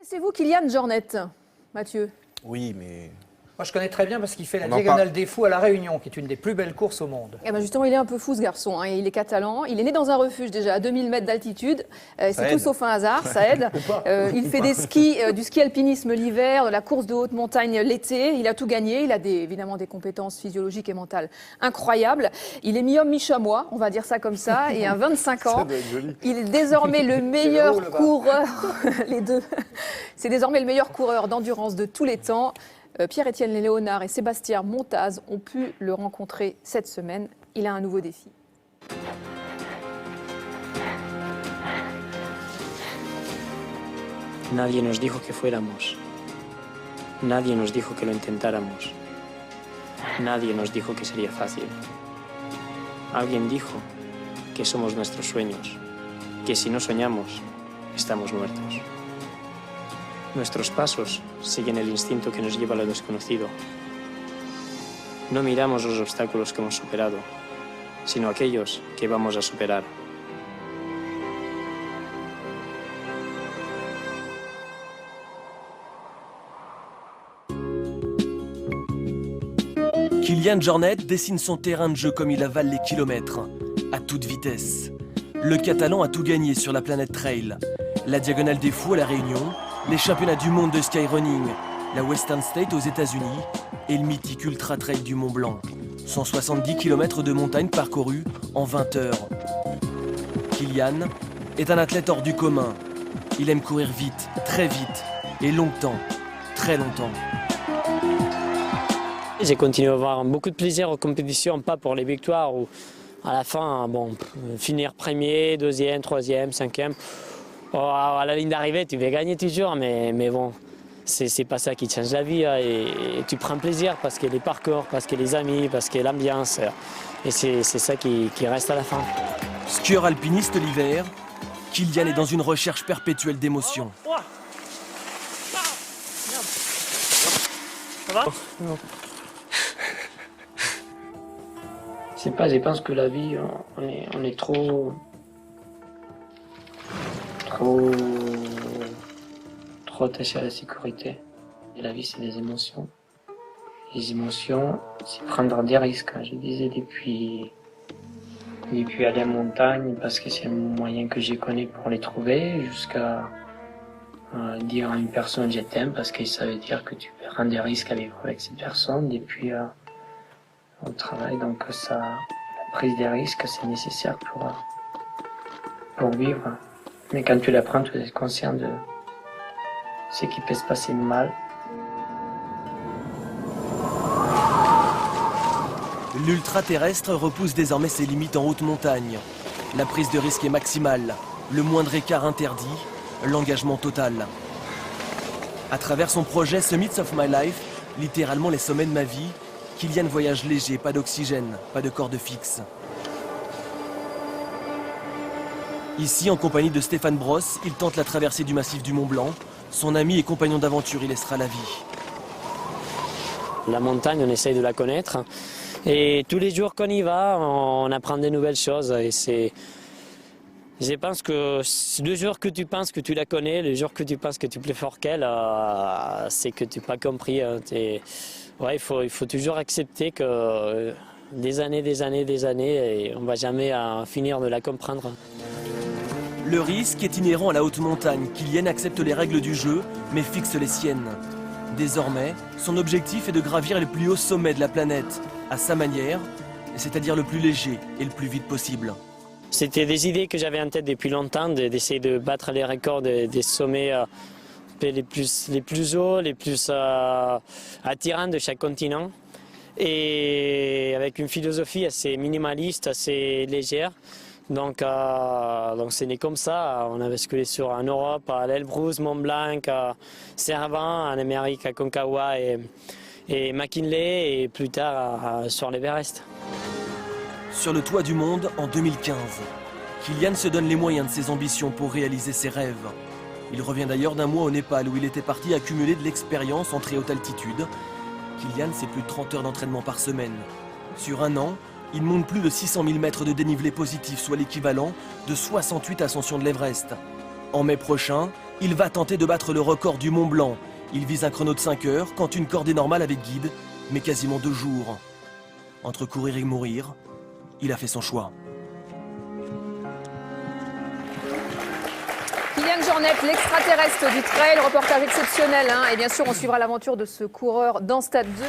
C'est vous, Kylian Jornet, Mathieu? Oui, mais... Moi, je connais très bien parce qu'il fait la Diagonale des Fous à La Réunion, qui est une des plus belles courses au monde. Eh ben justement, il est un peu fou, ce garçon. Hein. Il est catalan. Il est né dans un refuge déjà à 2000 mètres d'altitude. C'est tout sauf un hasard, ça aide. Il fait du ski alpinisme l'hiver, de la course de haute montagne l'été. Il a tout gagné. Il a évidemment des compétences physiologiques et mentales incroyables. Il est mi-homme, mi-chamois, on va dire ça comme ça. Et à 25 ans, il est désormais le meilleur coureur, les deux. C'est désormais le meilleur coureur d'endurance de tous les temps. Pierre-Étienne Léonard et Sébastien Montaz ont pu le rencontrer cette semaine. Il a un nouveau défi. Nadie nos dijo que fuéramos. Nadie nos dijo que lo intentáramos. Nadie nos dijo que sería fácil. Alguien dijo que somos nuestros sueños, que si no soñamos, estamos muertos. Nuestros pasos siguen el instinto que nos lleva a lo desconocido. No miramos los obstáculos que hemos superado, sino aquellos que vamos a superar. Kylian Jornet dessine son terrain de jeu comme il avale les kilomètres, à toute vitesse. Le Catalan a tout gagné sur la planète Trail. La Diagonale des Fous à La Réunion, les championnats du monde de skyrunning, la Western State aux États-Unis et le mythique Ultra Trail du Mont Blanc. 170 km de montagne parcourus en 20 heures. Kylian est un athlète hors du commun. Il aime courir vite, très vite et longtemps, très longtemps. J'ai continué à avoir beaucoup de plaisir aux compétitions, pas pour les victoires ou à la fin, bon, finir premier, deuxième, troisième, cinquième. Oh, à la ligne d'arrivée, tu vas gagner toujours, mais bon, c'est pas ça qui change la vie. Hein, et tu prends plaisir parce que les parcours, parce que les amis, parce que l'ambiance. Et c'est ça qui reste à la fin. Skieur alpiniste l'hiver, Kylian est dans une recherche perpétuelle d'émotions. Ça va? Non. Je sais pas, je pense que la vie, on est trop attaché à la sécurité. Et la vie, c'est des émotions. Les émotions, c'est prendre des risques. Je disais depuis aller en montagne, parce que c'est un moyen que j'ai connu pour les trouver, jusqu'à dire à une personne je t'aime, parce que ça veut dire que tu prends des risques à vivre avec cette personne. Et puis au travail, donc ça, la prise des risques, c'est nécessaire pour vivre. Mais quand tu la prends, tu es conscient de ce qui peut se passer mal. L'ultra-terrestre repousse désormais ses limites en haute montagne. La prise de risque est maximale, le moindre écart interdit, l'engagement total. À travers son projet Summits of My Life, littéralement les sommets de ma vie, Kylian voyage léger, pas d'oxygène, pas de corde fixe. Ici, en compagnie de Stéphane Brosse, il tente la traversée du massif du Mont Blanc. Son ami et compagnon d'aventure y laissera la vie. La montagne, on essaye de la connaître. Et tous les jours qu'on y va, on apprend de nouvelles choses. Et je pense que le jour que tu penses que tu la connais, le jour que tu penses que tu es plus fort qu'elle, c'est que tu n'as pas compris. Ouais, il faut toujours accepter que des années, et on ne va jamais finir de la comprendre. Le risque est inhérent à la haute montagne. Kylian accepte les règles du jeu, mais fixe les siennes. Désormais, son objectif est de gravir les plus hauts sommets de la planète, à sa manière, c'est-à-dire le plus léger et le plus vite possible. C'était des idées que j'avais en tête depuis longtemps, d'essayer de battre les records des sommets les plus hauts, les plus attirants de chaque continent. Et avec une philosophie assez minimaliste, assez légère. Donc c'est né comme ça. On a basculé en Europe, à l'Elbrus, Mont Blanc, à Servan, en Amérique, à Concagua et McKinley, et plus tard sur l'Everest. Sur le toit du monde en 2015, Kylian se donne les moyens de ses ambitions pour réaliser ses rêves. Il revient d'ailleurs d'un mois au Népal où il était parti accumuler de l'expérience en très haute altitude. Kylian, c'est plus de 30 heures d'entraînement par semaine. Sur un an, il monte plus de 600 000 mètres de dénivelé positif, soit l'équivalent de 68 ascensions de l'Everest. En mai prochain, Il va tenter de battre le record du Mont Blanc. Il vise un chrono de 5 heures quand une cordée normale avec guide, mais quasiment 2 jours. Entre courir et mourir, il a fait son choix. Kylian Jornet, l'extraterrestre du trail, reportage exceptionnel. Et bien sûr, on suivra l'aventure de ce coureur dans Stade 2.